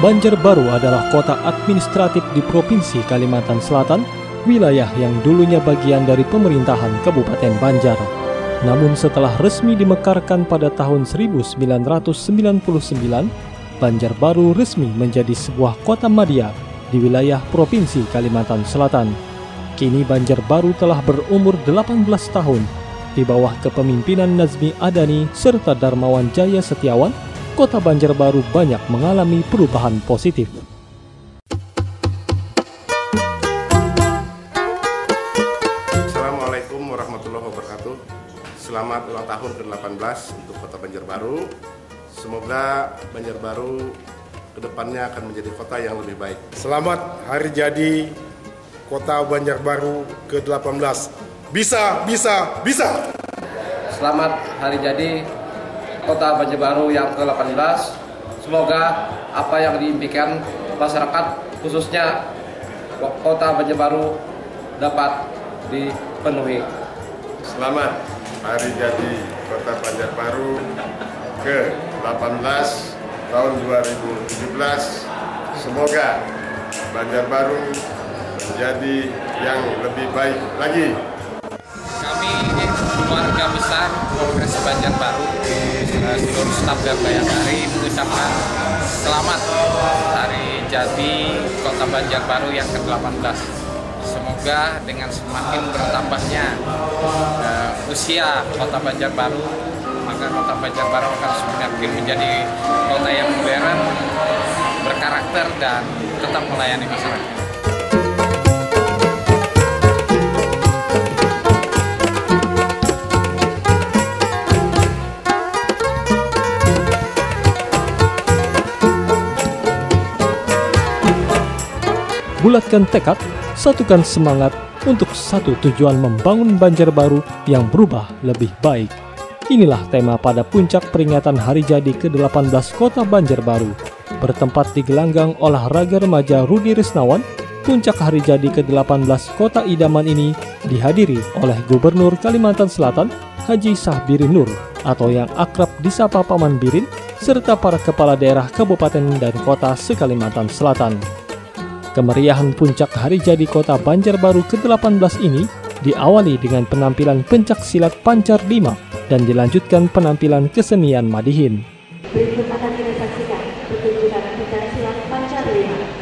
Banjarbaru adalah kota administratif di Provinsi Kalimantan Selatan, wilayah yang dulunya bagian dari pemerintahan Kabupaten Banjar. Namun setelah resmi dimekarkan pada tahun 1999, Banjarbaru resmi menjadi sebuah kota madya di wilayah Provinsi Kalimantan Selatan. Kini Banjarbaru telah berumur 18 tahun. Di bawah kepemimpinan Nazmi Adani serta Darmawan Jaya Setiawan, kota Banjarbaru banyak mengalami perubahan positif. Assalamualaikum warahmatullahi wabarakatuh. Selamat ulang tahun ke-18 untuk kota Banjarbaru. Semoga Banjarbaru kedepannya akan menjadi kota yang lebih baik. Selamat hari jadi kota Banjarbaru ke-18. Bisa, bisa, bisa! Selamat hari jadi kota Banjarbaru yang ke-18. Semoga apa yang diimpikan masyarakat khususnya kota Banjarbaru dapat dipenuhi. Selamat hari jadi kota Banjarbaru ke-18 tahun 2017. Semoga Banjarbaru menjadi yang lebih baik lagi. Kami keluarga besar Kongres Banjarbaru, seluruh staf dan Bayangkari mengucapkan selamat hari jadi kota Banjarbaru yang ke-18. Semoga dengan semakin bertambahnya usia kota Banjarbaru, maka kota Banjarbaru akan semakin menjadi kota yang modern, berkarakter dan tetap melayani masyarakat. Bulatkan tekad, satukan semangat untuk satu tujuan membangun Banjarbaru yang berubah lebih baik. Inilah tema pada puncak peringatan hari jadi ke-18 kota Banjarbaru. Bertempat di gelanggang olahraga remaja Rudi Risnawan, puncak hari jadi ke-18 kota idaman ini dihadiri oleh Gubernur Kalimantan Selatan Haji Sahbirin Nur atau yang akrab disapa Paman Birin, serta para kepala daerah kabupaten dan kota se-Kalimantan Selatan. Kemeriahan puncak hari jadi kota Banjarbaru ke-18 ini diawali dengan penampilan pencak silat Pancar 5 dan dilanjutkan penampilan kesenian Madihin. Berikut akan kita saksikan pertunjukan pencak silat Pancar 5.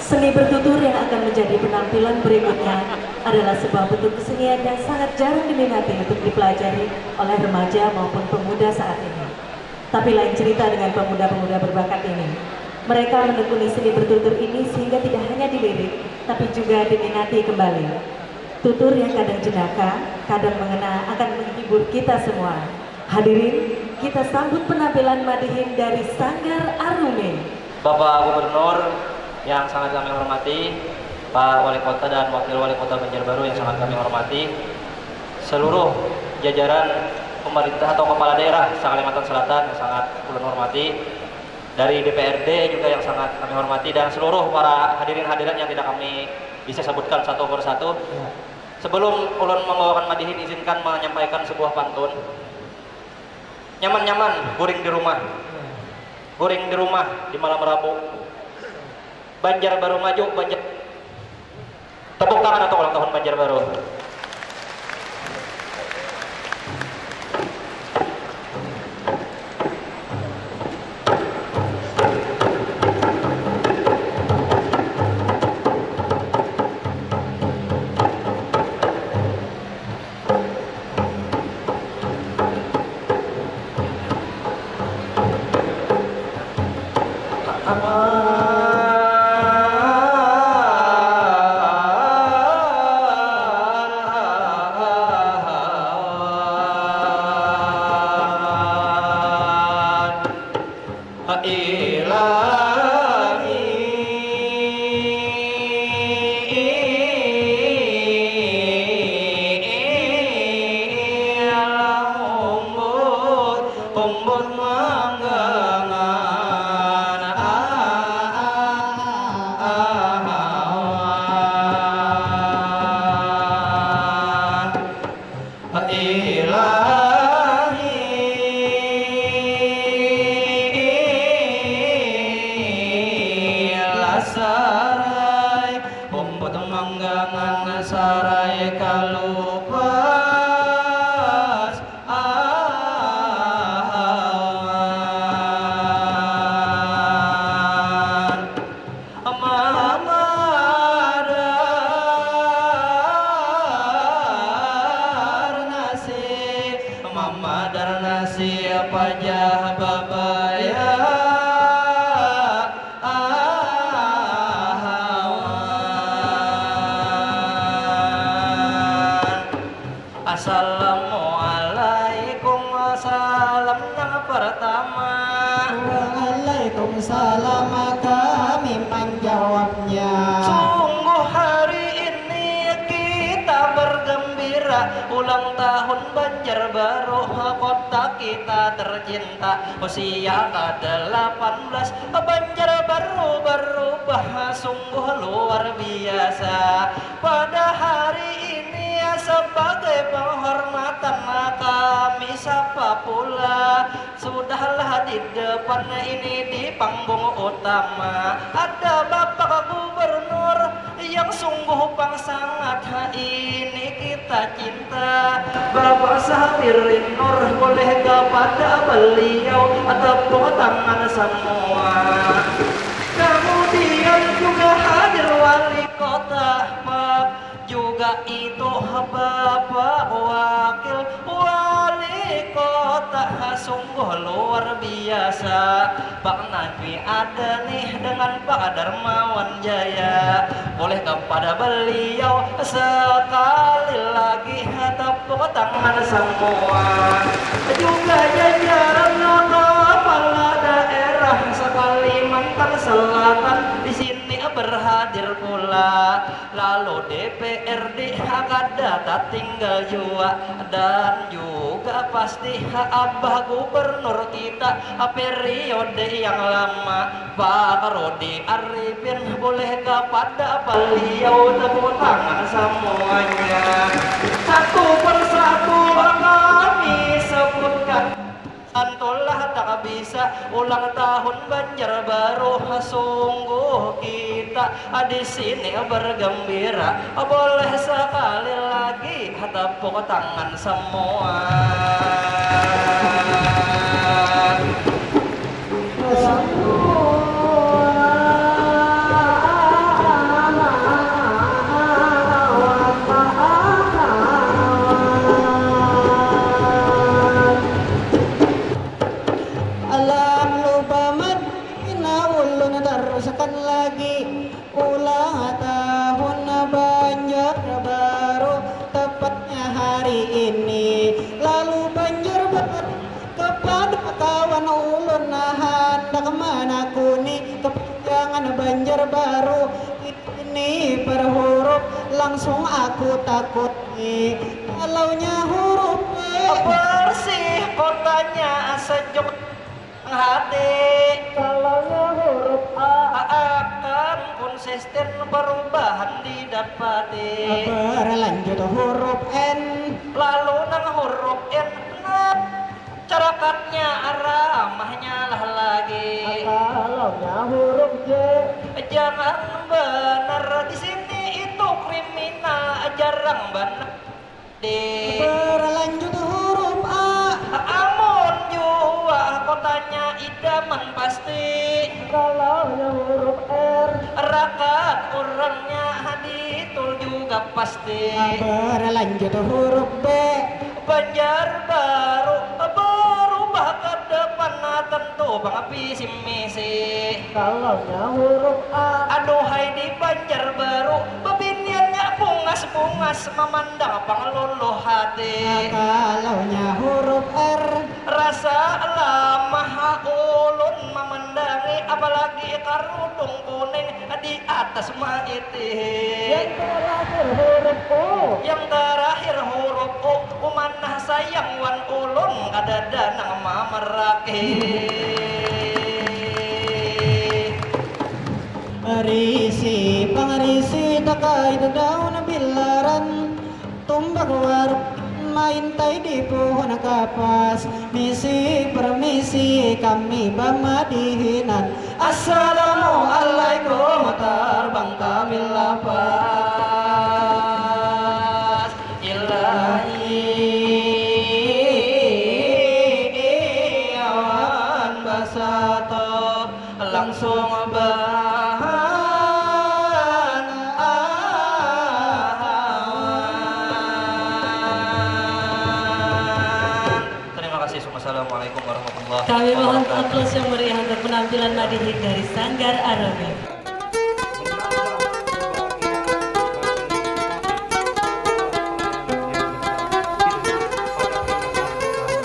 Seni bertutur yang akan menjadi penampilan berikutnya adalah sebuah bentuk kesenian yang sangat jarang diminati untuk dipelajari oleh remaja maupun pemuda saat ini. Tapi lain cerita dengan pemuda-pemuda berbakat ini. Mereka menekuni seni bertutur ini sehingga tidak hanya dilirik, tapi juga diminati kembali. Tutur yang kadang jenaka, kadang mengena akan menghibur kita semua. Hadirin, kita sambut penampilan Madihin dari Sanggar Arume. Bapak Gubernur yang sangat kami hormati, Pak Wali Kota dan Wakil Wali Kota Banjarbaru yang sangat kami hormati, seluruh jajaran pemerintah atau kepala daerah Kalimantan Selatan yang sangat ulun hormati, dari DPRD juga yang sangat kami hormati, dan seluruh para hadirin-hadirin yang tidak kami bisa sebutkan satu persatu. Sebelum ulun membawakan Madihin, izinkan menyampaikan sebuah pantun. Nyaman-nyaman guring di rumah, guring di rumah di malam Rabu. Banjarbaru maju, tepuk tangan untuk ulang tahun Banjarbaru. Assalamualaikum, salam yang pertama. Waalaikumsalam, kami menjawabnya. Sungguh hari ini kita bergembira, ulang tahun Banjarbaru, kota kita tercinta. Usia ke-18 Banjarbaru berubah sungguh luar biasa. Pada hari ini sebagai penghormatan kami sapa pula, sudahlah di depan ini di panggung utama ada Bapak Gubernur yang sungguh sangat ini kita cinta. Bapak Safirin Nur, boleh kepada beliau tepuk tangan semua. Kemudian juga hadir wali kota, juga itu Bapak Wakil Wali Kota sungguh luar biasa. Pak Najmi ada nih dengan Pak Darmawan Jaya. Boleh kepada beliau sekali lagi tepuk tangan semua. Juga jajaran kepala daerah Kalimantan Selatan di sini berhadir pula. Lalu DPRD Akada tinggal juga, dan juga pasti Abah Gubernur kita periode yang lama Pak Rodi Arifin. Boleh kepada beliau tepuk tangan semuanya. Satu persatu kami sebutkan. Antulah tak bisa ulang tahun Banjarbaru, sungguh kita di sini bergembira. Boleh sekali lagi tepuk tangan semua. Banjarbaru ini berhuruf langsung aku takut kalaunya huruf bersih kotanya sejuk hati. Kalaunya huruf A akan konsisten perubahan didapati. Berlanjut huruf N lalu nang huruf N cerakatnya ramahnya lah lagi. Kalaunya huruf J jangan benar di sini itu kriminal, jarang benar di. Berlanjut huruf A amun jua kotanya idaman pasti. Kalaunya huruf R rakat orangnya haditul juga pasti. Berlanjut huruf B Banjarbaru berubah ke depan tentu bang visi misi. Kalaunya huruf A aduhai di Banjarbaru bebiniannya bungas-bungas memandang pangluluh hati. Kalaunya huruf R rasa lamah ulun memandangi apalagi karudung kuning di atas maiti. Yang terakhir huruf O yang terakhir huruf O umanah sayang wan ulun kadada nang mamerake. Risi pangrisi takai daun bilaran tumbak warung main tai di pohon kapas. Misi permisi kami bama dihinan. Assalamualaikum terbang kami lapas. Ilahi awan basato langsung Assalamualaikum warahmatullahi wabarakatuh. Kami mohon aplaus yang meriah untuk penampilan Madihin dari Sanggar Arabi.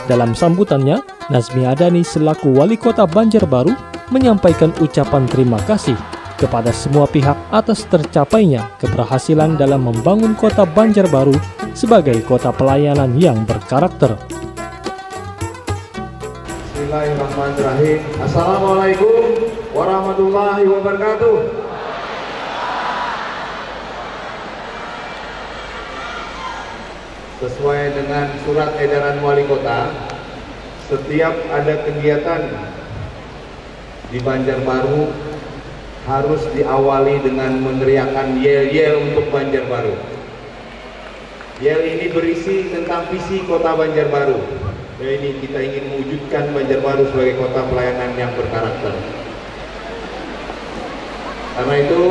Dalam sambutannya, Nazmi Adani selaku Wali Kota Banjarbaru menyampaikan ucapan terima kasih kepada semua pihak atas tercapainya keberhasilan dalam membangun kota Banjarbaru sebagai kota pelayanan yang berkarakter. Bismillahirrahmanirrahim. Assalamualaikum warahmatullahi wabarakatuh. Sesuai dengan surat edaran wali kota, setiap ada kegiatan di Banjarbaru harus diawali dengan meneriakkan yel-yel untuk Banjarbaru. Yel ini berisi tentang visi kota Banjarbaru. Ini kita ingin mewujudkan Banjarbaru sebagai kota pelayanan yang berkarakter. Karena itu,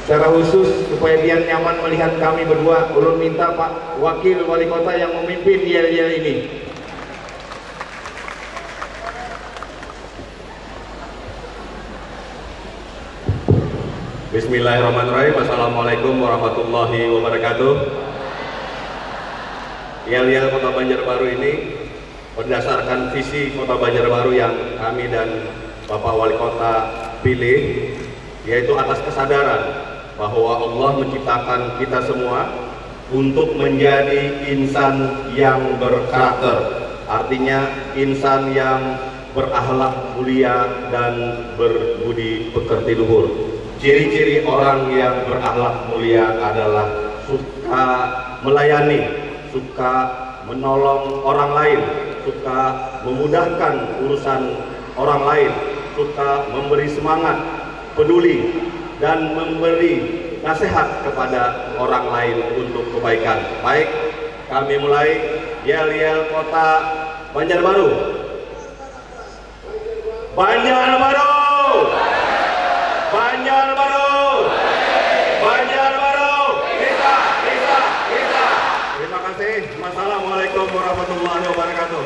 secara khusus supaya biar nyaman melihat kami berdua, ulun minta Pak Wakil Wali Kota yang memimpin yel-yel ini. Bismillahirrahmanirrahim. Assalamualaikum warahmatullahi wabarakatuh. Yel-yel Kota Banjarbaru ini berdasarkan visi Kota Banjarbaru yang kami dan Bapak Wali Kota pilih, yaitu atas kesadaran bahwa Allah menciptakan kita semua untuk menjadi insan yang berkarakter, artinya insan yang berakhlak mulia dan berbudi pekerti luhur. Ciri-ciri orang yang berakhlak mulia adalah suka melayani, suka menolong orang lain, suka memudahkan urusan orang lain, suka memberi semangat, peduli, dan memberi nasihat kepada orang lain untuk kebaikan. Baik, kami mulai Yel-yel Kota Banjarbaru. Banjarbaru! Banjarbaru! Banjarbaru! Kita! Terima kasih. Wassalamualaikum warahmatullahi wabarakatuh.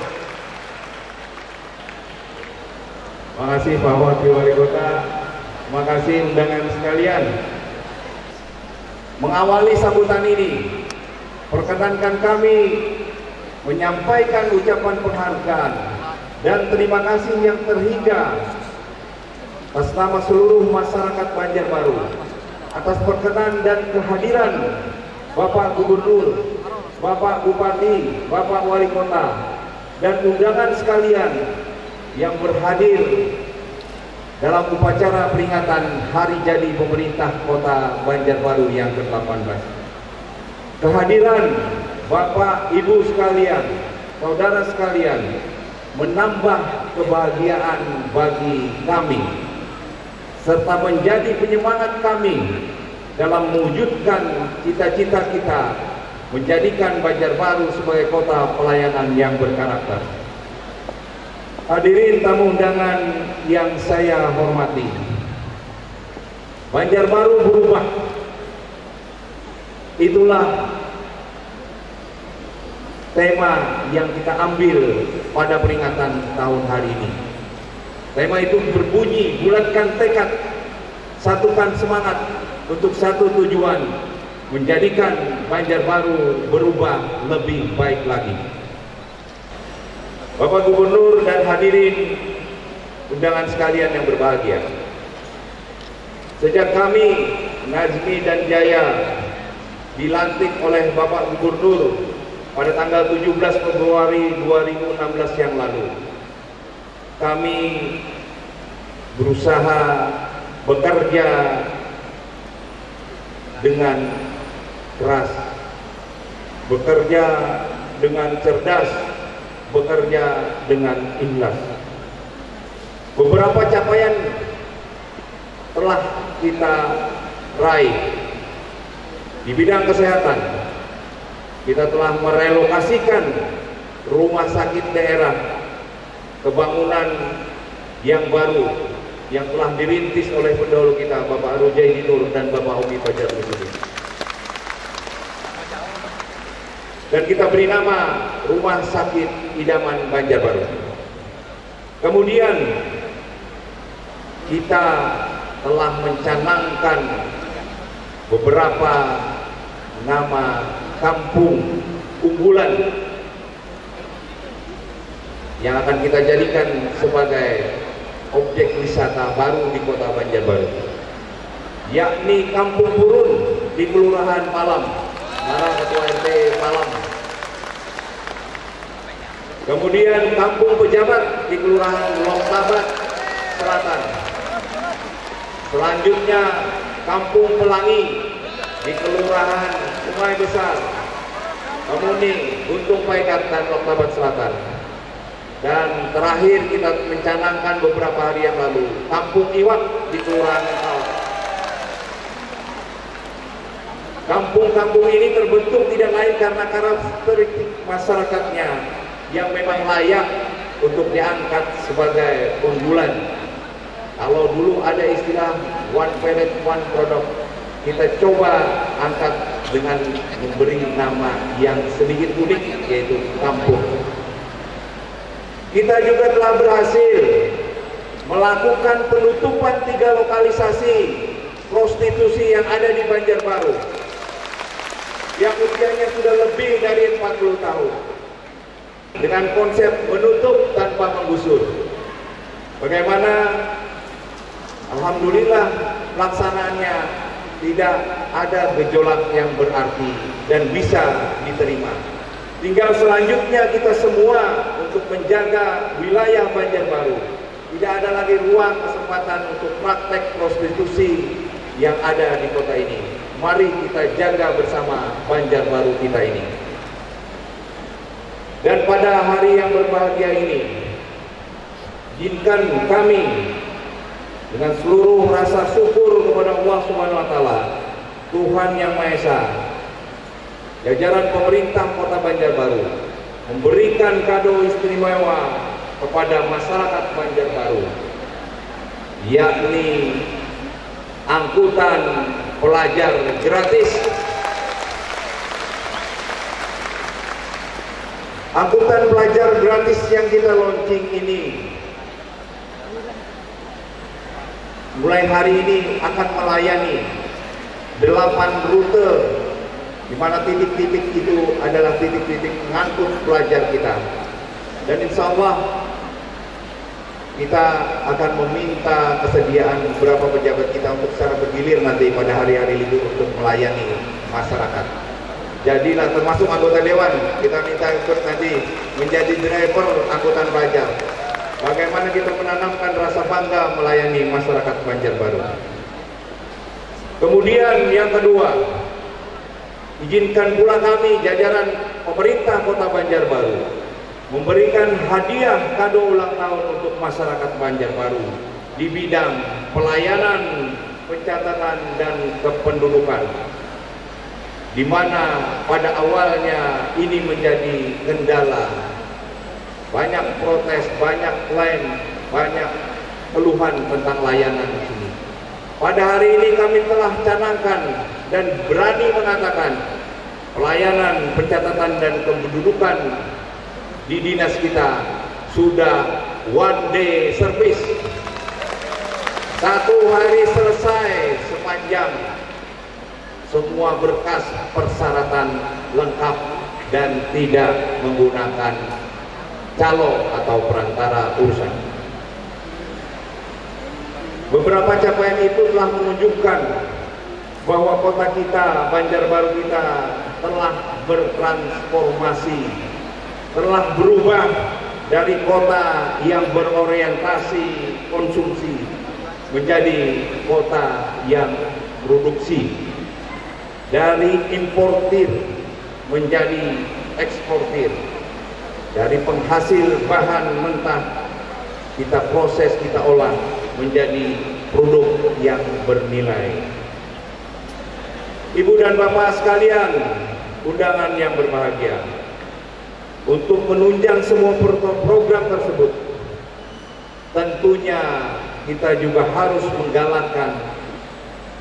Terima kasih Pak Wakil Wali Kota. Terima kasih undangan sekalian. Mengawali sambutan ini, perkenankan kami menyampaikan ucapan penghargaan dan terima kasih yang terhingga atas nama seluruh masyarakat Banjarbaru atas perkenan dan kehadiran Bapak Gubernur, Bapak Bupati, Bapak Wali Kota, dan undangan sekalian yang berhadir dalam upacara peringatan Hari Jadi Pemerintah Kota Banjarbaru yang ke-18. Kehadiran Bapak, Ibu sekalian, saudara sekalian, menambah kebahagiaan bagi kami, serta menjadi penyemangat kami dalam mewujudkan cita-cita kita menjadikan Banjarbaru sebagai kota pelayanan yang berkarakter. Hadirin tamu undangan yang saya hormati, Banjarbaru berubah. Itulah tema yang kita ambil pada peringatan tahun hari ini. Tema itu berbunyi, bulatkan tekad, satukan semangat untuk satu tujuan, menjadikan Banjarbaru berubah lebih baik lagi. Bapak Gubernur dan hadirin undangan sekalian yang berbahagia, sejak kami Nazmi dan Jaya dilantik oleh Bapak Gubernur pada tanggal 17 Februari 2016 yang lalu, kami berusaha bekerja dengan keras, bekerja dengan cerdas, bekerja dengan ikhlas. Beberapa capaian telah kita raih di bidang kesehatan. Kita telah merelokasikan rumah sakit daerah ke bangunan yang baru yang telah dirintis oleh pendahulu kita, Bapak Rujaidi Nur dan Bapak Homi Fajar Musudi. Dan kita beri nama Rumah Sakit Idaman Banjarbaru. Kemudian kita telah mencanangkan beberapa nama kampung unggulan yang akan kita jadikan sebagai objek wisata baru di Kota Banjarbaru, yakni Kampung Purun di Kelurahan Palam, mana Ketua RT Palam. Kemudian Kampung Pejabat di Kelurahan Longtabat Selatan. Selanjutnya Kampung Pelangi di Kelurahan Sungai Besar, Kemuning, Guntung Paikat, dan Longtabat Selatan. Dan terakhir kita mencanangkan beberapa hari yang lalu Kampung Iwak di Kelurahan Mental. Kampung-kampung ini terbentuk tidak lain karena karakteristik masyarakatnya yang memang layak untuk diangkat sebagai unggulan. Kalau dulu ada istilah one planet one product, kita coba angkat dengan memberi nama yang sedikit unik, yaitu kampung. Kita juga telah berhasil melakukan penutupan 3 lokalisasi prostitusi yang ada di Banjarbaru yang usianya sudah lebih dari 40 tahun dengan konsep menutup tanpa menggusur. Bagaimana alhamdulillah pelaksanaannya tidak ada gejolak yang berarti dan bisa diterima. Tinggal selanjutnya kita semua untuk menjaga wilayah Banjarbaru. Tidak ada lagi ruang kesempatan untuk praktek prostitusi yang ada di kota ini. Mari kita jaga bersama Banjarbaru kita ini. Dan pada hari yang berbahagia ini, izinkan kami dengan seluruh rasa syukur kepada Allah Subhanahu wa Ta'ala, Tuhan Yang Maha Esa, jajaran pemerintah Kota Banjarbaru memberikan kado istimewa kepada masyarakat Banjarbaru, yakni angkutan pelajar gratis. Angkutan pelajar gratis yang kita launching ini mulai hari ini akan melayani 8 rute, di mana titik-titik itu adalah titik-titik mengangkut pelajar kita. Dan insya Allah kita akan meminta kesediaan beberapa pejabat kita untuk secara bergilir nanti pada hari-hari libur untuk melayani masyarakat. Jadilah termasuk anggota dewan, kita minta ikut nanti menjadi driver angkutan pelajar. Bagaimana kita menanamkan rasa bangga melayani masyarakat Banjarbaru. Kemudian yang kedua, izinkan pula kami jajaran pemerintah Kota Banjarbaru memberikan hadiah kado ulang tahun untuk masyarakat Banjarbaru di bidang pelayanan, pencatatan dan kependudukan, di mana pada awalnya ini menjadi kendala, banyak protes, banyak klaim, banyak keluhan tentang layanan di sini. Pada hari ini kami telah canangkan dan berani mengatakan pelayanan, pencatatan dan kependudukan di dinas kita sudah one day service. 1 hari selesai sepanjang semua berkas persyaratan lengkap dan tidak menggunakan calo atau perantara urusan. Beberapa capaian itu telah menunjukkan bahwa kota kita, Banjarbaru kita telah bertransformasi, telah berubah dari kota yang berorientasi konsumsi menjadi kota yang produksi, dari importir menjadi eksportir, dari penghasil bahan mentah kita proses, kita olah menjadi produk yang bernilai. Ibu dan bapak sekalian, undangan yang berbahagia, untuk menunjang semua program tersebut, tentunya kita juga harus menggalakkan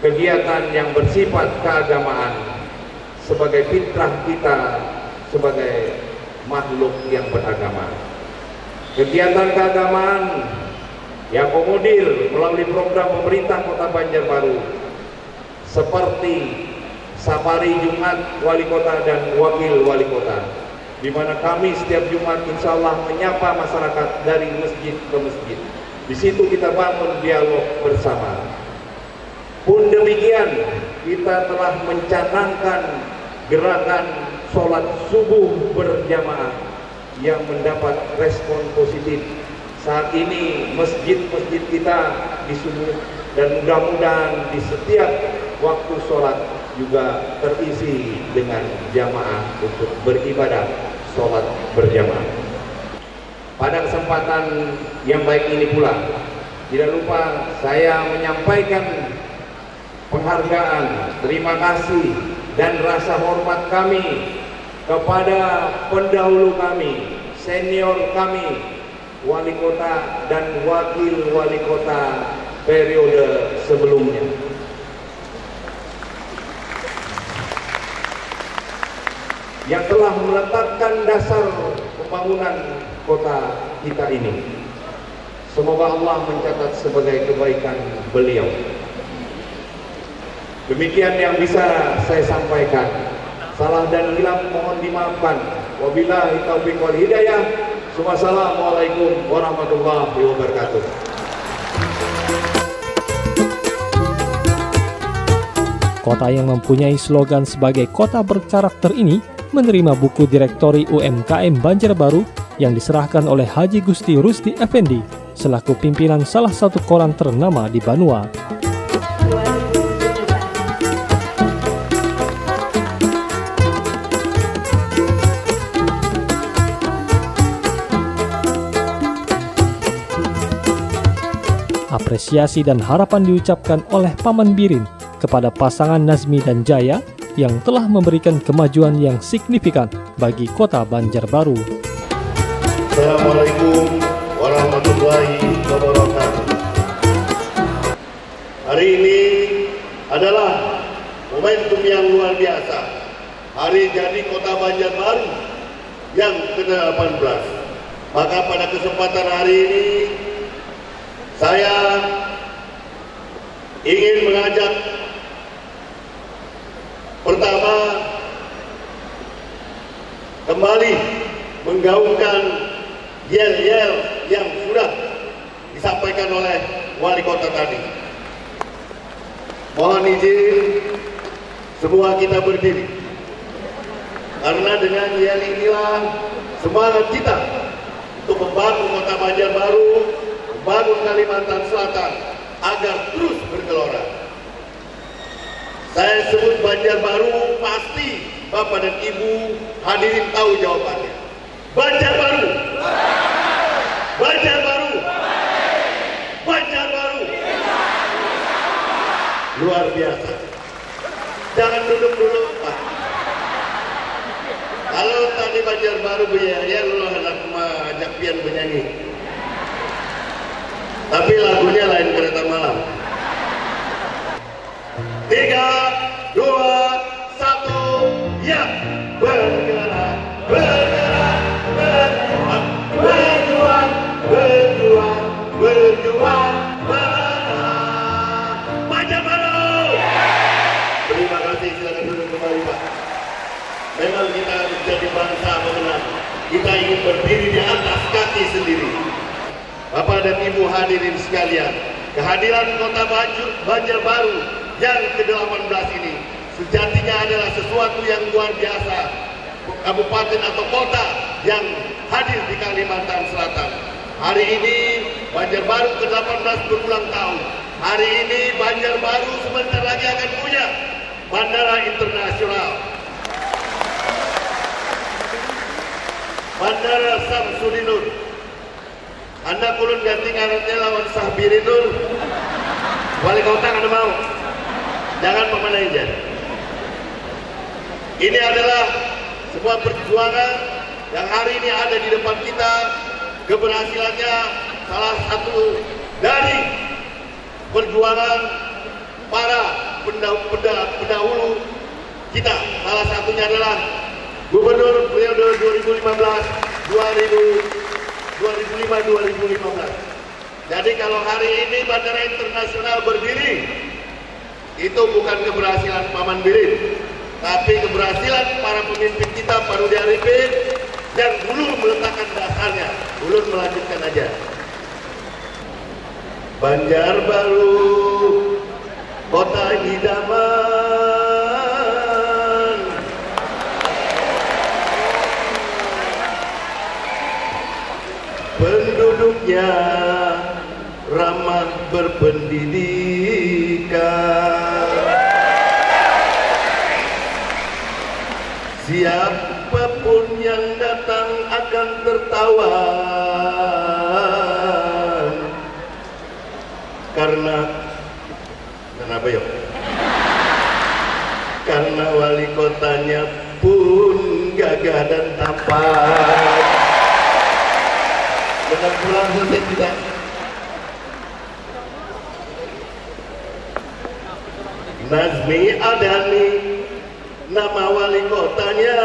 kegiatan yang bersifat keagamaan sebagai fitrah kita sebagai makhluk yang beragama. Kegiatan keagamaan yang akomodir melalui program pemerintah Kota Banjarbaru seperti Safari Jumat Wali Kota dan Wakil Wali Kota, di mana kami setiap Jumat insya Allah menyapa masyarakat dari masjid ke masjid. Di situ kita bangun dialog bersama. Pun demikian, kita telah mencanangkan gerakan sholat subuh berjamaah yang mendapat respon positif. Saat ini masjid-masjid kita di Sumut, dan mudah-mudahan di setiap waktu sholat juga terisi dengan jamaah untuk beribadah sholat berjamaah. Pada kesempatan yang baik ini pula, tidak lupa saya menyampaikan penghargaan, terima kasih dan rasa hormat kami kepada pendahulu kami, senior kami, wali kota dan wakil wali kota periode sebelumnya. Yang telah meletakkan dasar pembangunan kota kita ini. Semoga Allah mencatat sebagai kebaikan beliau. Demikian yang bisa saya sampaikan. Salah dan hilaf mohon dimaafkan. Wabillahi taufiq wal hidayah. Wassalamualaikum warahmatullahi wabarakatuh. Kota yang mempunyai slogan sebagai kota berkarakter ini menerima buku Direktori UMKM Banjarbaru yang diserahkan oleh Haji Gusti Rusdi Effendi selaku pimpinan salah satu koran ternama di Banua. Apresiasi dan harapan diucapkan oleh Paman Birin kepada pasangan Nazmi dan Jaya yang telah memberikan kemajuan yang signifikan bagi kota Banjarbaru. Assalamualaikum warahmatullahi wabarakatuh. Hari ini adalah momentum yang luar biasa. Hari jadi kota Banjarbaru yang ke-18. Maka pada kesempatan hari ini saya ingin mengajak pertama kembali menggaungkan yel-yel yang sudah disampaikan oleh wali kota tadi. Mohon izin semua kita berdiri, karena dengan yel inilah semangat kita untuk membangun kota Banjarbaru, membangun Kalimantan Selatan agar terus bergelora. Saya sebut Banjarbaru, pasti Bapak dan Ibu hadirin tahu jawabannya. Banjarbaru, Banjarbaru, Banjarbaru. Luar biasa. Jangan duduk-duduk, Pak. Kalau tadi Banjarbaru ya lu hendak mengajak pian bernyanyi. Tapi lagunya lain Kereta Malam. 3, 2, 1, ya. Bergerak, bergerak, berjuang, berjuang, berjuang, berjuang, menang. Banjarbaru. Terima kasih, silakan duduk kembali, Pak. Memang kita harus jadi bangsa pemenang. Kita ingin berdiri di atas kaki sendiri. Bapak dan Ibu hadirin sekalian, kehadiran kota Banjarbaru yang ke-18 ini sejatinya adalah sesuatu yang luar biasa. Kabupaten atau kota yang hadir di Kalimantan Selatan. Hari ini Banjarbaru ke-18 berulang tahun. Hari ini Banjarbaru sebentar lagi akan punya bandara internasional. Bandara Samsudinur. Anda kulun ganti ngarannya lawan Sahbirinur. Wali kota Anda mau? Jangan memenangnya. Ini adalah sebuah perjuangan yang hari ini ada di depan kita. Keberhasilannya salah satu dari perjuangan para pendahulu kita. Salah satunya adalah Gubernur periode 2005-2015. Jadi kalau hari ini bandara internasional berdiri, itu bukan keberhasilan Paman Birin, tapi keberhasilan para pemimpin kita, Pak Rudi Arifin, yang dulu meletakkan dasarnya, dulu melanjutkan aja. Banjarbaru, kota idaman, penduduknya ramah berpendidikan. Siapapun yang datang akan tertawa, karena kenapa yuk? Karena wali kotanya pun gagah dan tampan. Benar pulang selesai tidak? Nazmi Adani nama wali kotanya.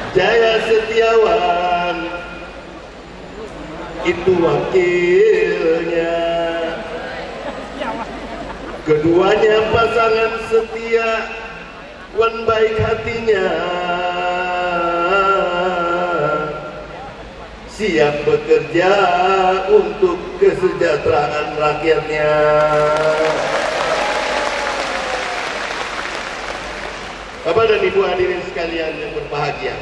Jaya Setiawan itu wakilnya. Keduanya pasangan setia, wan baik hatinya, siap bekerja untuk kesejahteraan rakyatnya. Bapak dan Ibu hadirin sekalian yang berbahagia,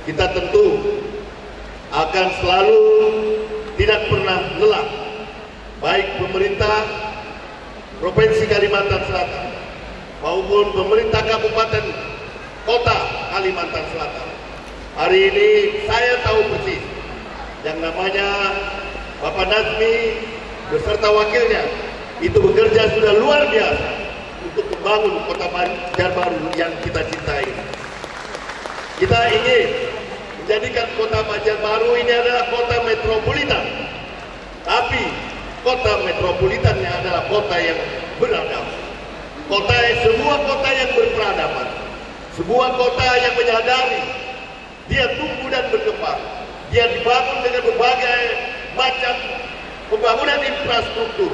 kita tentu akan selalu tidak pernah lelah, baik pemerintah Provinsi Kalimantan Selatan maupun pemerintah Kabupaten Kota Kalimantan Selatan. Hari ini saya tahu persis yang namanya Bapak Nazmi beserta wakilnya itu bekerja sudah luar biasa untuk membangun Kota Banjarbaru yang kita cintai. Kita ingin menjadikan Kota Banjarbaru ini adalah kota metropolitan, tapi kota metropolitannya adalah kota yang beradab, sebuah kota yang berperadaban, sebuah kota yang menyadari dia tumbuh dan berkembang, dia dibangun dengan berbagai macam pembangunan infrastruktur,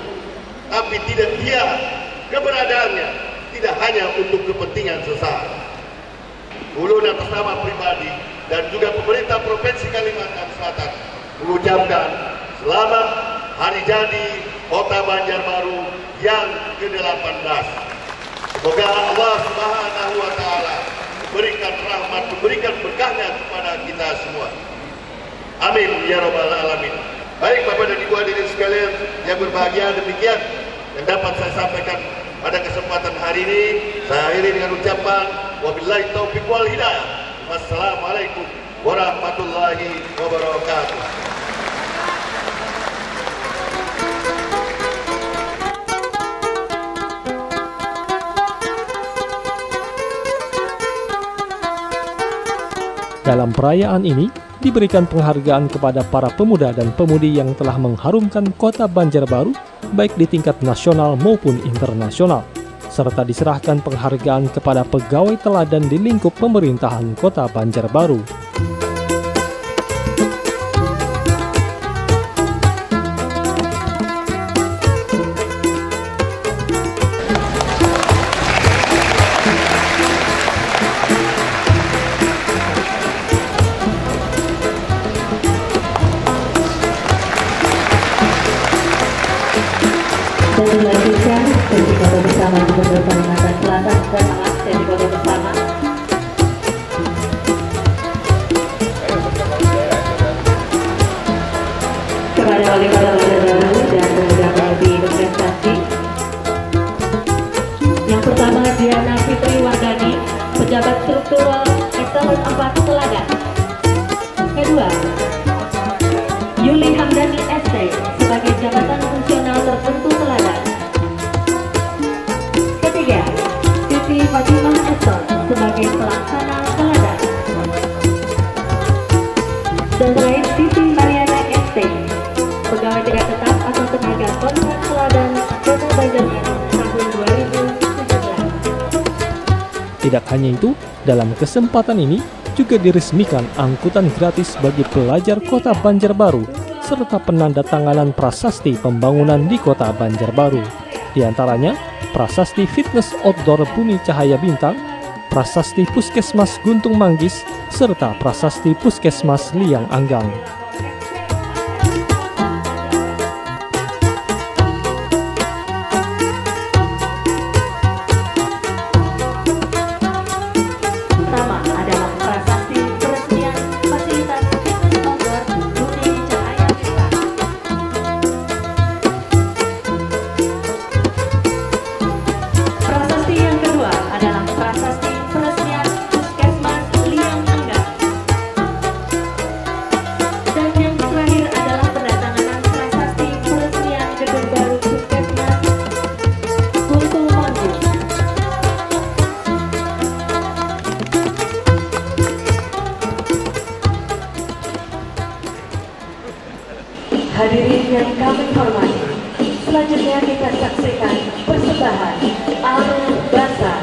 tapi tidak dia keberadaannya tidak hanya untuk kepentingan sesaat. Ulun atas nama pribadi dan juga pemerintah Provinsi Kalimantan Selatan mengucapkan selamat hari jadi Kota Banjarbaru yang ke-18. Semoga Allah Subhanahu wa Ta'ala memberikan rahmat, memberikan berkahnya kepada kita semua. Amin ya rabbal alamin. Baik Bapak dan Ibu hadirin sekalian yang berbahagia, demikian yang dapat saya sampaikan pada kesempatan hari ini. Saya akhiri dengan ucapan wabillahi taufiq wal hidayah. Wassalamualaikum warahmatullahi wabarakatuh. Dalam perayaan ini, diberikan penghargaan kepada para pemuda dan pemudi yang telah mengharumkan Kota Banjarbaru, baik di tingkat nasional maupun internasional, serta diserahkan penghargaan kepada pegawai teladan di lingkup pemerintahan Kota Banjarbaru. Dan dilanjutkan sesi foto bersama Gubernur Kalimantan Selatan dan sesi foto bersama. Kepada Wali Kota Banjarbaru dan pemuda-pemudi berprestasi. Yang pertama Diana Fitri Wardani, pejabat struktural eselon 4 Teladan. Kedua, Yuli Hamdani ST sebagai jabatan fungsional tertentu Teladan. Ketiga, Siti Fatimah Eston sebagai pelaksana Teladan. Dan terakhir Siti Mariana ST, pegawai tidak tetap atau tenaga kontrak Teladan Kota Banjarbaru tahun 2017. Tidak hanya itu, dalam kesempatan ini juga diresmikan angkutan gratis bagi pelajar Kota Banjarbaru serta penandatanganan prasasti pembangunan di Kota Banjarbaru. Di antaranya Prasasti Fitness Outdoor Bumi Cahaya Bintang, Prasasti Puskesmas Guntung Manggis, serta Prasasti Puskesmas Liang Anggang. Pertama adalah prasasti peresmian fasilitas fitness outdoor Bumi Cahaya Bintang. Prasasti yang kedua adalah prasasti peresmian Puskesmas Liang Anggang. Dan yang terakhir adalah pendatanganan prasasti peresmian gedung baru Puskesmas Guntung Manggis. Hadirin yang kami hormati, selanjutnya kita saksikan persembahan Alur Basah.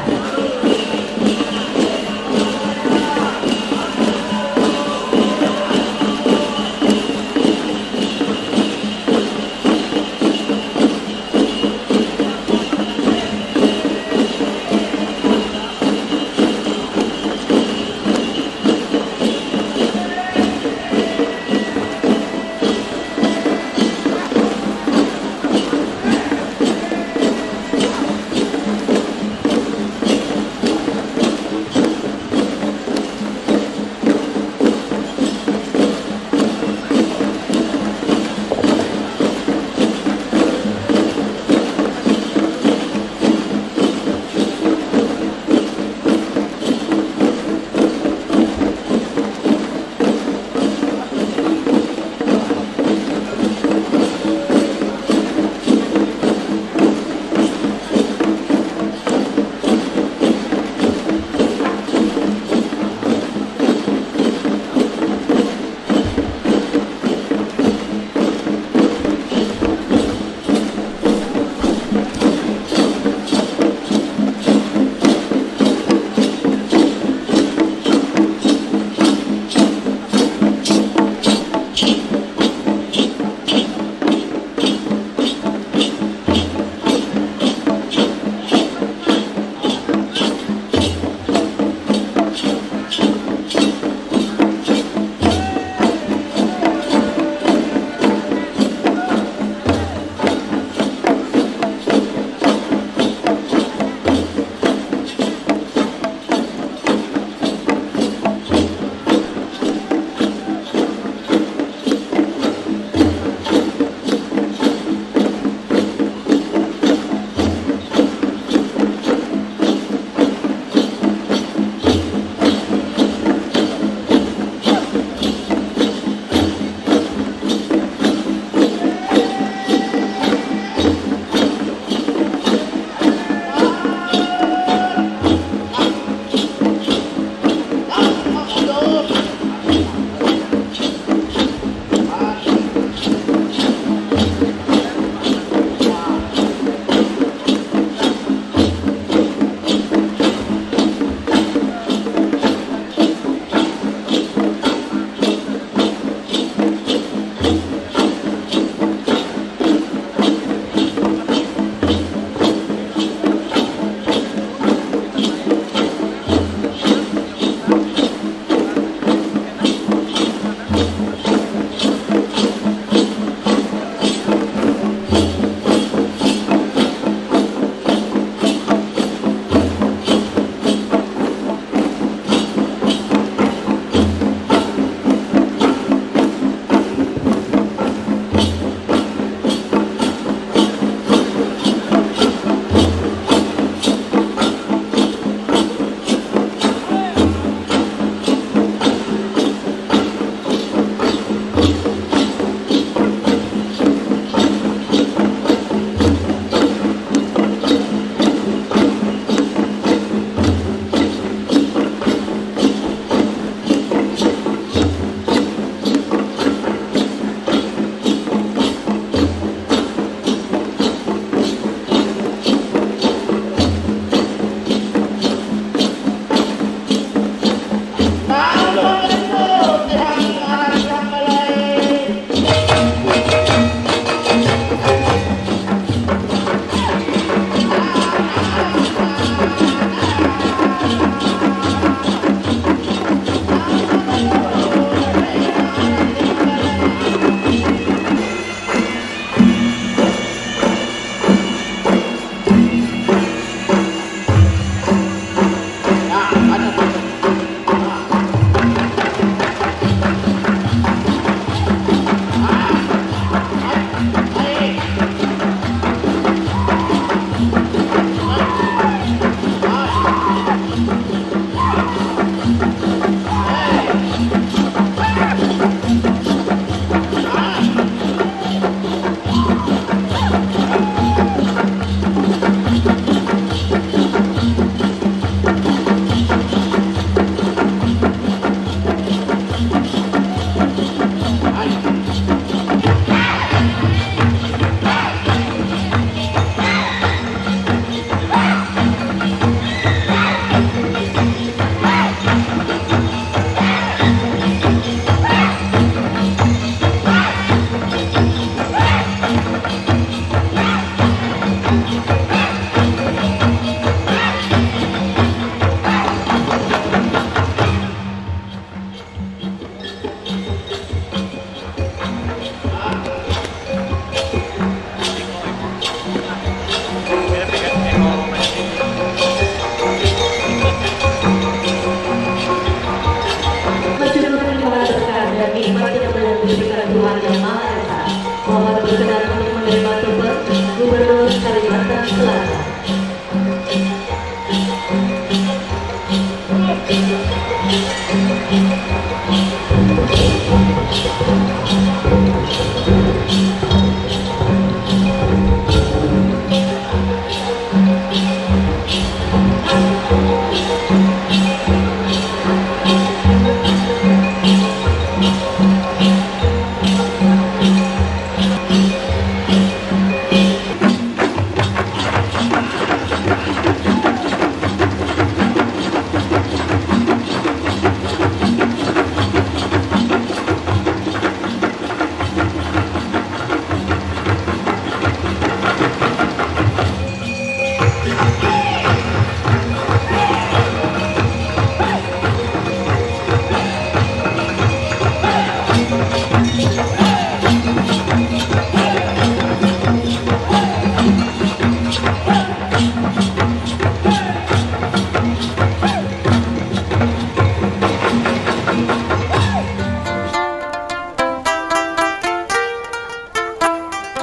yang diberikan Tuhan Yang Maha Esa. Mohon berkenan untuk menerima tugas Gubernur Kalimantan Selatan.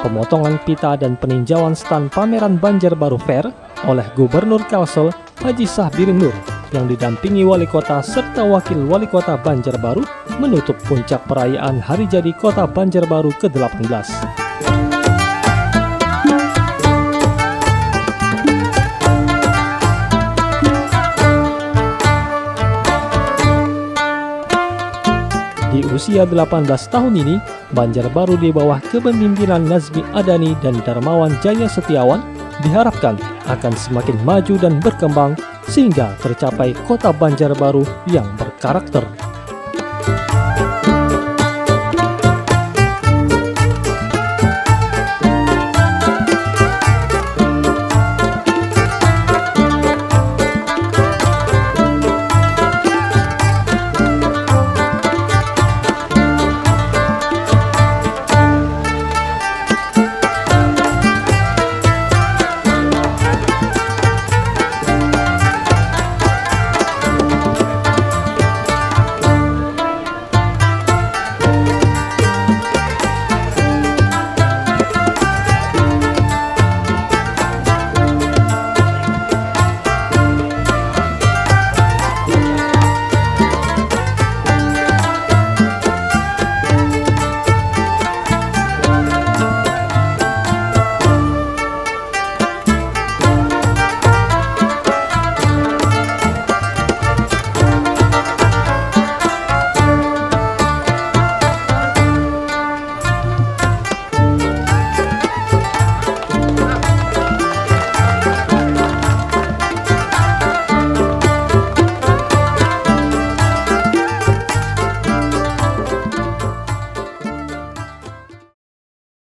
Pemotongan pita dan peninjauan stand pameran Banjarbaru Fair oleh Gubernur Kalsel Haji Sahbirin Nur yang didampingi Wali Kota serta Wakil Wali Kota Banjarbaru menutup puncak perayaan Hari Jadi Kota Banjarbaru ke-18. Di usia 18 tahun ini, Banjarbaru di bawah kepemimpinan Nazmi Adani dan Darmawan Jaya Setiawan diharapkan akan semakin maju dan berkembang sehingga tercapai kota Banjarbaru yang berkarakter.